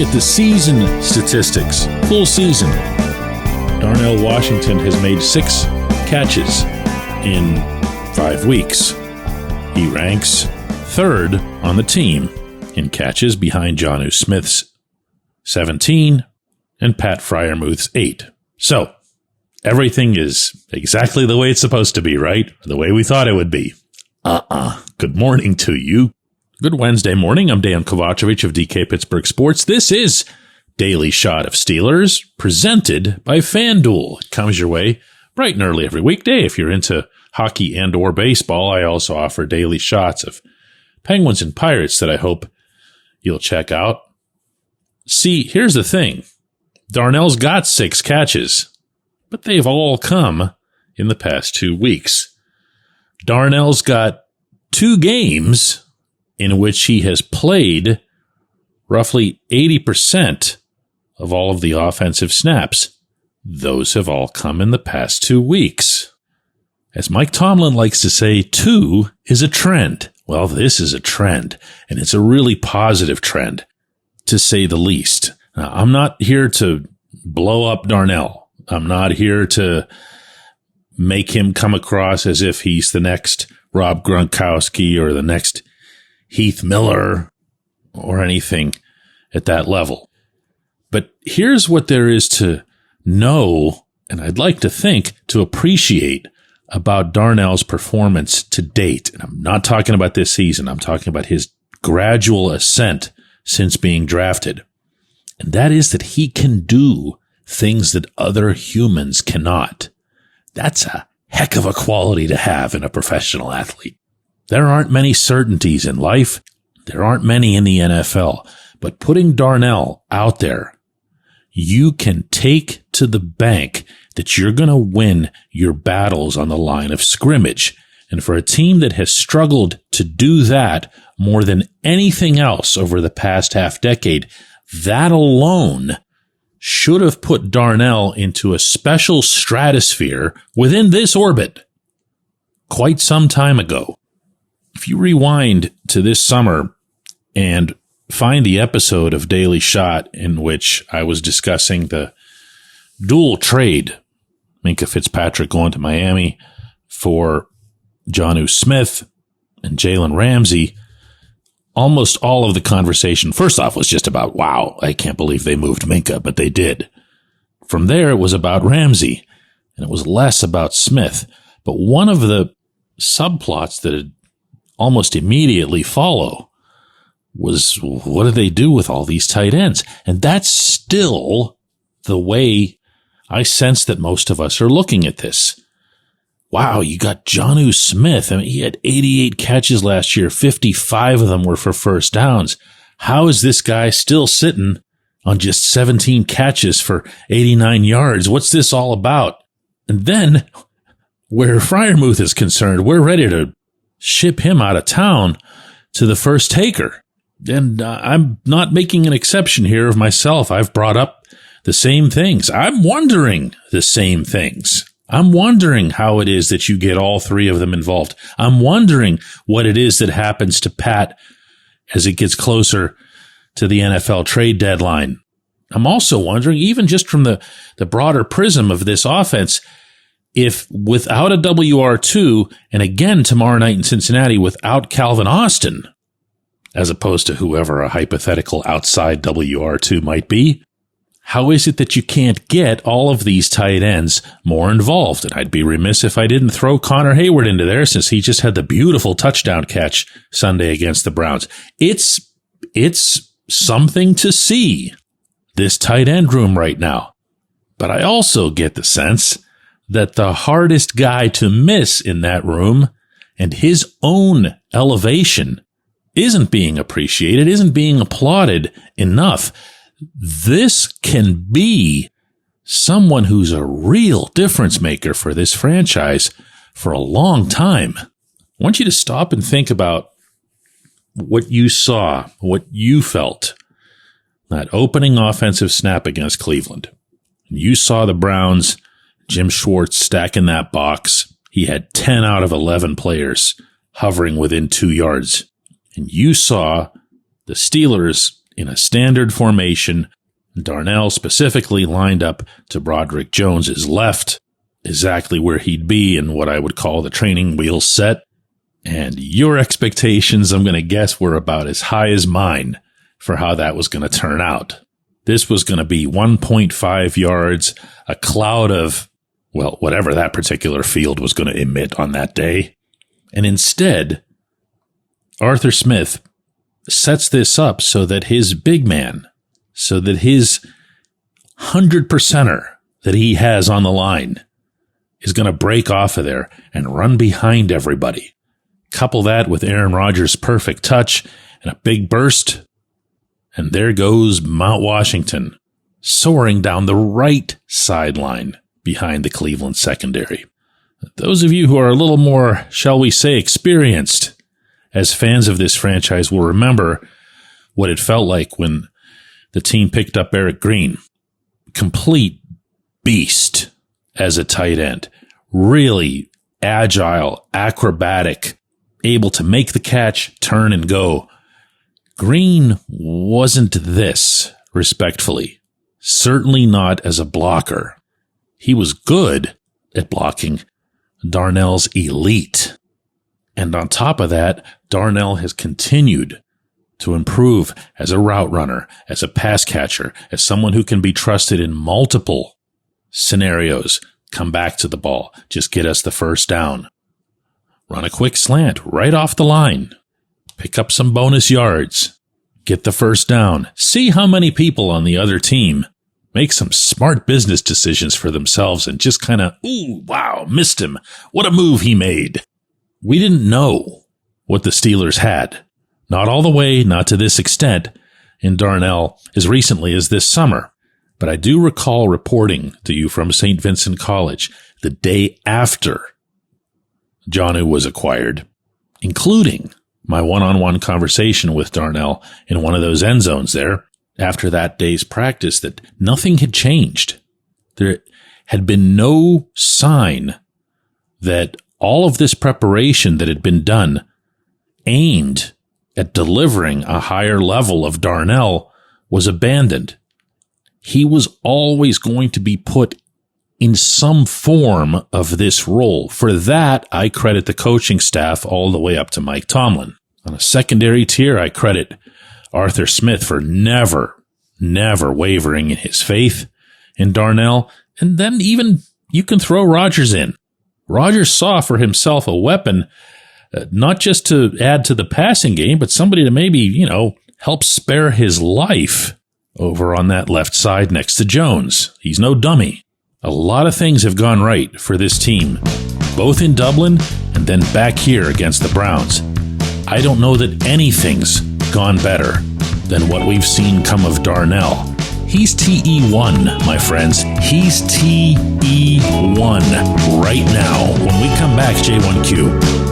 looking at the season statistics, full season, Darnell Washington has made 6 catches in 5 weeks. He ranks 3rd on the team in catches behind Jonnu Smith's 17 and Pat Freiermuth's 8. So, everything is exactly the way it's supposed to be, right? The way we thought it would be. Good morning to you. Good Wednesday morning. I'm Dejan Kovacevic of DK Pittsburgh Sports. This is Daily Shot of Steelers, presented by FanDuel. It comes your way bright and early every weekday. If you're into hockey and or baseball, I also offer daily shots of Penguins and Pirates that I hope you'll check out. See, here's the thing. Darnell's got 6 catches, but they've all come in the past 2 weeks. Darnell's got 2 games in which he has played roughly 80% of all of the offensive snaps. Those have all come in the past 2 weeks. As Mike Tomlin likes to say, 2 is a trend. Well, this is a trend, and it's a really positive trend, to say the least. Now, I'm not here to blow up Darnell. I'm not here to make him come across as if he's the next Rob Gronkowski or the next Heath Miller or anything at that level. But here's what there is to know, and I'd like to think to appreciate about Darnell's performance to date. And I'm not talking about this season. I'm talking about his gradual ascent since being drafted. And that is that he can do things that other humans cannot. That's a heck of a quality to have in a professional athlete. There aren't many certainties in life. There aren't many in the NFL. But putting Darnell out there, you can take to the bank that you're going to win your battles on the line of scrimmage. And for a team that has struggled to do that more than anything else over the past half decade, that alone should have put Darnell into a special stratosphere within this orbit quite some time ago. If you rewind to this summer and find the episode of Daily Shot in which I was discussing the dual trade, Minkah Fitzpatrick going to Miami for Jonnu Smith and Jalen Ramsey, almost all of the conversation, first off, was just about, wow, I can't believe they moved Minkah, but they did. From there, it was about Ramsey, and it was less about Smith. But one of the subplots that had almost immediately follow was, what do they do with all these tight ends? And that's still the way I sense that most of us are looking at this. Wow, you got Jonnu Smith. I mean, he had 88 catches last year. 55 of them were for first downs. How is this guy still sitting on just 17 catches for 89 yards? What's this all about? And then, where Freiermuth is concerned, we're ready to ship him out of town to the first taker. And I'm not making an exception here of myself. I've brought up the same things. I'm wondering the same things. I'm wondering how it is that you get all 3 of them involved. I'm wondering what it is that happens to Pat as it gets closer to the NFL trade deadline. I'm also wondering, even just from the broader prism of this offense, if without a WR2, and again tomorrow night in Cincinnati without Calvin Austin, as opposed to whoever a hypothetical outside WR2 might be, how is it that you can't get all of these tight ends more involved? And I'd be remiss if I didn't throw Connor Hayward into there, since he just had the beautiful touchdown catch Sunday against the Browns. It's something to see, this tight end room right now. But I also get the sense that the hardest guy to miss in that room and his own elevation isn't being appreciated, isn't being applauded enough. This can be someone who's a real difference maker for this franchise for a long time. I want you to stop and think about what you saw, what you felt, that opening offensive snap against Cleveland. You saw the Browns, Jim Schwartz stacking that box. He had 10 out of 11 players hovering within 2 yards. And you saw the Steelers in a standard formation. Darnell specifically lined up to Broderick Jones's left, exactly where he'd be in what I would call the training wheel set. And your expectations, I'm going to guess, were about as high as mine for how that was going to turn out. This was going to be 1.5 yards, a cloud of, well, whatever that particular field was going to emit on that day. And instead, Arthur Smith sets this up so that his big man, so that his 100%er that he has on the line is going to break off of there and run behind everybody. Couple that with Aaron Rodgers' perfect touch and a big burst, and there goes Mount Washington, soaring down the right sideline behind the Cleveland secondary. Those of you who are a little more, shall we say, experienced as fans of this franchise will remember what it felt like when the team picked up Eric Green. Complete beast as a tight end. Really agile, acrobatic, able to make the catch, turn and go. Green wasn't this, respectfully. Certainly not as a blocker. He was good at blocking. Darnell's elite. And on top of that, Darnell has continued to improve as a route runner, as a pass catcher, as someone who can be trusted in multiple scenarios. Come back to the ball. Just get us the first down. Run a quick slant right off the line. Pick up some bonus yards. Get the first down. See how many people on the other team make some smart business decisions for themselves and just kind of, ooh, wow, missed him. What a move he made. We didn't know what the Steelers had. Not all the way, not to this extent, in Darnell as recently as this summer. But I do recall reporting to you from St. Vincent College the day after Jonnu was acquired, including my one-on-one conversation with Darnell in one of those end zones there after that day's practice, that nothing had changed. There had been no sign that all of this preparation that had been done aimed at delivering a higher level of Darnell was abandoned. He was always going to be put in some form of this role. For that, I credit the coaching staff all the way up to Mike Tomlin. On a secondary tier, I credit Arthur Smith for never wavering in his faith in Darnell. And then even you can throw Rodgers in. Rodgers saw for himself a weapon, not just to add to the passing game, but somebody to maybe, help spare his life over on that left side next to Jones. He's no dummy. A lot of things have gone right for this team, both in Dublin and then back here against the Browns. I don't know that anything's gone better than what we've seen come of Darnell. He's TE1, my friends. He's TE1 right now. When we come back, J1Q.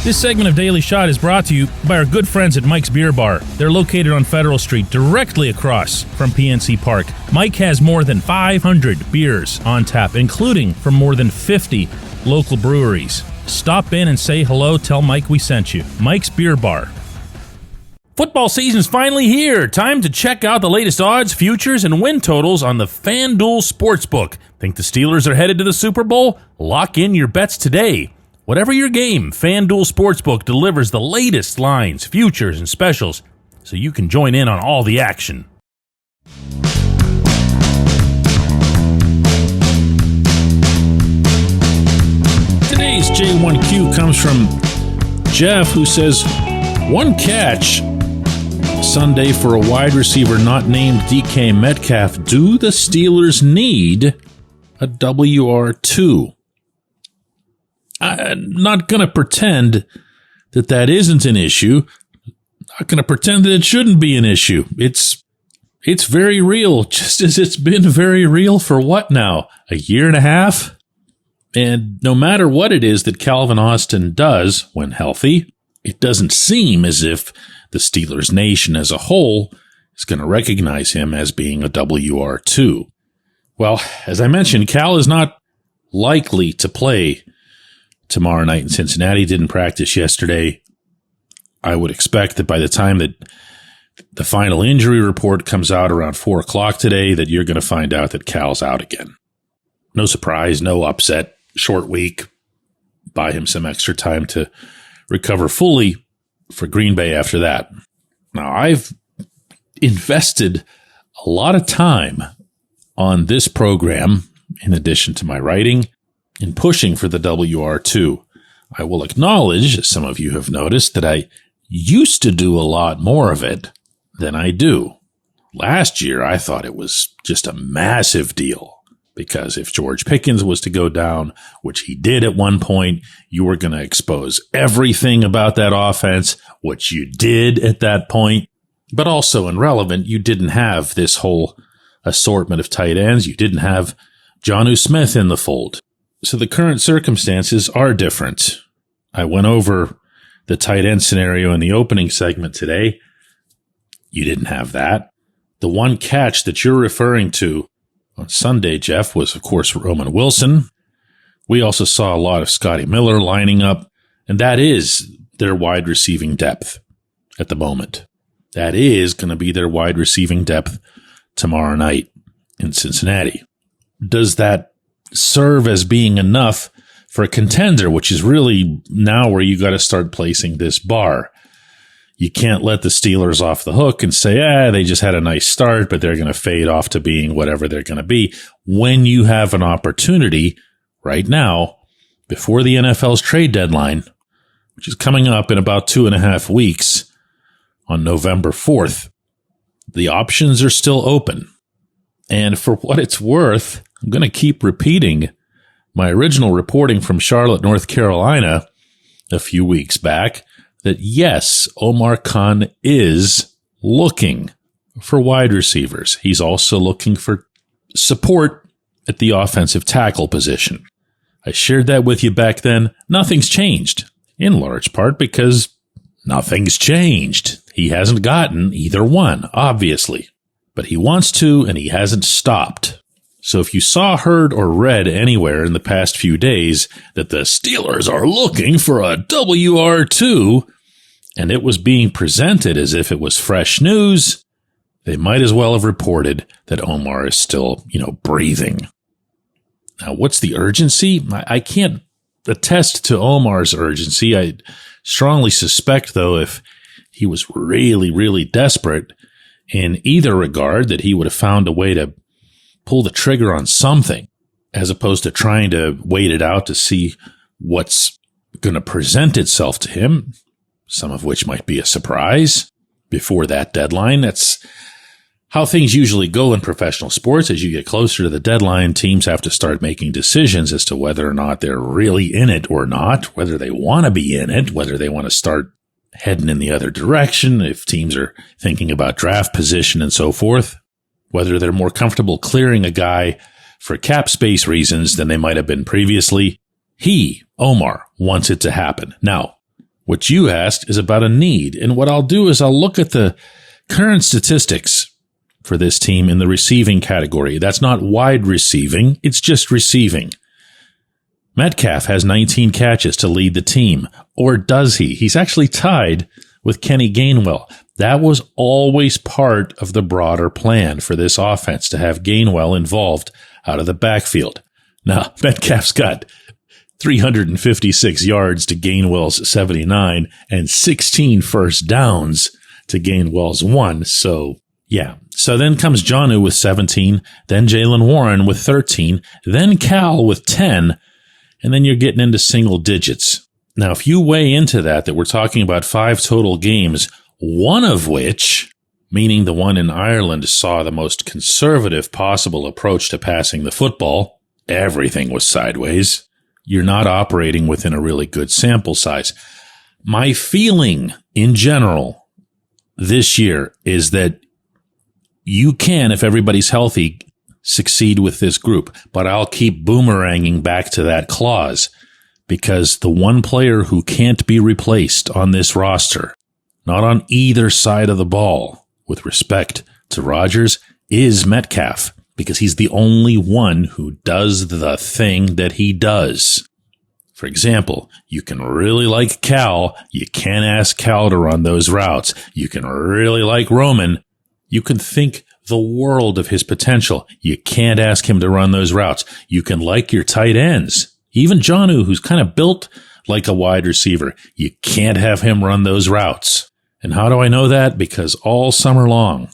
This segment of Daily Shot is brought to you by our good friends at Mike's Beer Bar. They're located on Federal Street, directly across from PNC Park. Mike has more than 500 beers on tap, including from more than 50 local breweries. Stop in and say hello. Tell Mike we sent you. Mike's Beer Bar. Football season's finally here. Time to check out the latest odds, futures, and win totals on the FanDuel Sportsbook. Think the Steelers are headed to the Super Bowl? Lock in your bets today. Whatever your game, FanDuel Sportsbook delivers the latest lines, futures, and specials, so you can join in on all the action. Today's J1Q comes from Jeff, who says, one catch Sunday for a wide receiver not named DK Metcalf. Do the Steelers need a WR2? I'm not going to pretend that that isn't an issue. Not going to pretend that it shouldn't be an issue. It's very real, just as it's been very real for what now? A year and a half? And no matter what it is that Calvin Austin does when healthy, it doesn't seem as if the Steelers nation as a whole is going to recognize him as being a WR2. Well, as I mentioned, Cal is not likely to play tomorrow night in Cincinnati. Didn't practice yesterday. I would expect that by the time that the final injury report comes out around 4 o'clock today, that you're going to find out that Cal's out again. No surprise, no upset, short week. Buy him some extra time to recover fully for Green Bay after that. Now, I've invested a lot of time on this program, in addition to my writing, in pushing for the WR2. I will acknowledge, as some of you have noticed, that I used to do a lot more of it than I do. Last year, I thought it was just a massive deal, because if George Pickens was to go down, which he did at one point, you were going to expose everything about that offense, which you did at that point. But also, and relevant, you didn't have this whole assortment of tight ends. You didn't have Jonnu Smith in the fold. So the current circumstances are different. I went over the tight end scenario in the opening segment today. You didn't have that. The one catch that you're referring to on Sunday, Jeff, was, of course, Ramon Wilson. We also saw a lot of Scotty Miller lining up, and that is their wide receiving depth at the moment. That is going to be their wide receiving depth tomorrow night in Cincinnati. Does that serve as being enough for a contender, which is really now where you got to start placing this bar? You can't let the Steelers off the hook and say, they just had a nice start, but they're going to fade off to being whatever they're going to be, when you have an opportunity right now before the NFL's trade deadline, which is coming up in about 2.5 weeks on November 4th. The options are still open. And for what it's worth, I'm going to keep repeating my original reporting from Charlotte, North Carolina a few weeks back, that yes, Omar Khan is looking for wide receivers. He's also looking for support at the offensive tackle position. I shared that with you back then. Nothing's changed, in large part because nothing's changed. He hasn't gotten either one, obviously, but he wants to, and he hasn't stopped. So if you saw, heard, or read anywhere in the past few days that the Steelers are looking for a WR2, and it was being presented as if it was fresh news, they might as well have reported that Omar is still, breathing. Now, what's the urgency? I can't attest to Omar's urgency. I strongly suspect, though, if he was really, really desperate in either regard, that he would have found a way to pull the trigger on something, as opposed to trying to wait it out to see what's going to present itself to him, some of which might be a surprise before that deadline. That's how things usually go in professional sports. As you get closer to the deadline, teams have to start making decisions as to whether or not they're really in it or not, whether they want to be in it, whether they want to start heading in the other direction, if teams are thinking about draft position and so forth, whether they're more comfortable clearing a guy for cap space reasons than they might have been previously. He, Omar, wants it to happen. Now, what you asked is about a need, and what I'll do is I'll look at the current statistics for this team in the receiving category. That's not wide receiving, it's just receiving. Metcalf has 19 catches to lead the team. Or does he? He's actually tied with Kenny Gainwell. That was always part of the broader plan for this offense, to have Gainwell involved out of the backfield. Now, Metcalf's got 356 yards to Gainwell's 79 and 16 first downs to Gainwell's 1. So, yeah. So then comes Jonnu with 17, then Jaylen Warren with 13, then Cal with 10, and then you're getting into single digits. Now, if you weigh into that we're talking about 5 total games, one of which, meaning the one in Ireland, saw the most conservative possible approach to passing the football, everything was sideways, you're not operating within a really good sample size. My feeling in general this year is that you can, if everybody's healthy, succeed with this group, but I'll keep boomeranging back to that clause, because the one player who can't be replaced on this roster, not on either side of the ball, with respect to Rodgers, is Metcalf, because he's the only one who does the thing that he does. For example, you can really like Cal. You can't ask Cal to run those routes. You can really like Roman. You can think the world of his potential. You can't ask him to run those routes. You can like your tight ends. Even Jonnu, who's kind of built like a wide receiver. You can't have him run those routes. And how do I know that? Because all summer long,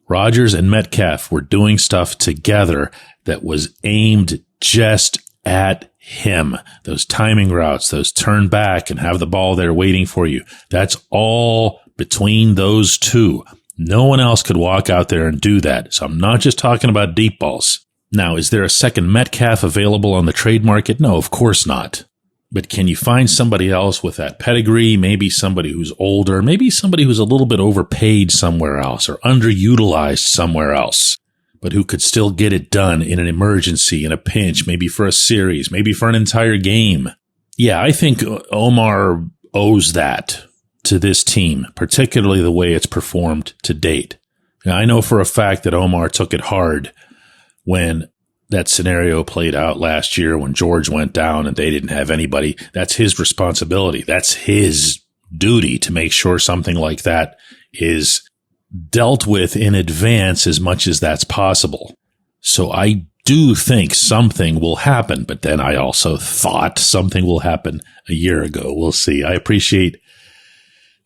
Rodgers and Metcalf were doing stuff together that was aimed just at him. Those timing routes, those turn back and have the ball there waiting for you. That's all between those two. No one else could walk out there and do that. So I'm not just talking about deep balls. Now, is there a second Metcalf available on the trade market? No, of course not. But can you find somebody else with that pedigree? Maybe somebody who's older, maybe somebody who's a little bit overpaid somewhere else or underutilized somewhere else, but who could still get it done in an emergency, in a pinch, maybe for a series, maybe for an entire game. Yeah, I think Omar owes that to this team, particularly the way it's performed to date. Now, I know for a fact that Omar took it hard when that scenario played out last year when George went down and they didn't have anybody. That's his responsibility. That's his duty to make sure something like that is dealt with in advance as much as that's possible. So I do think something will happen, but then I also thought something will happen a year ago. We'll see. I appreciate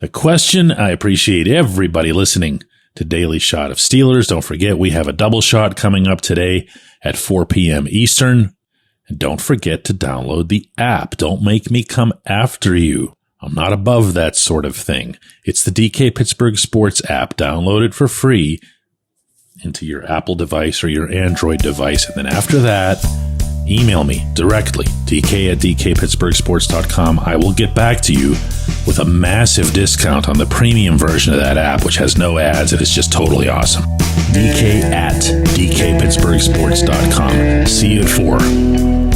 the question. I appreciate everybody listening to Daily Shot of Steelers. Don't forget, we have a double shot coming up today at 4 p.m. Eastern. And don't forget to download the app. Don't make me come after you. I'm not above that sort of thing. It's the DK Pittsburgh Sports app. Download it for free into your Apple device or your Android device. And then after that, email me directly, dk@dkpittsburghsports.com. I will get back to you with a massive discount on the premium version of that app, which has no ads and is just totally awesome. dk@dkpittsburghsports.com. See you at 4.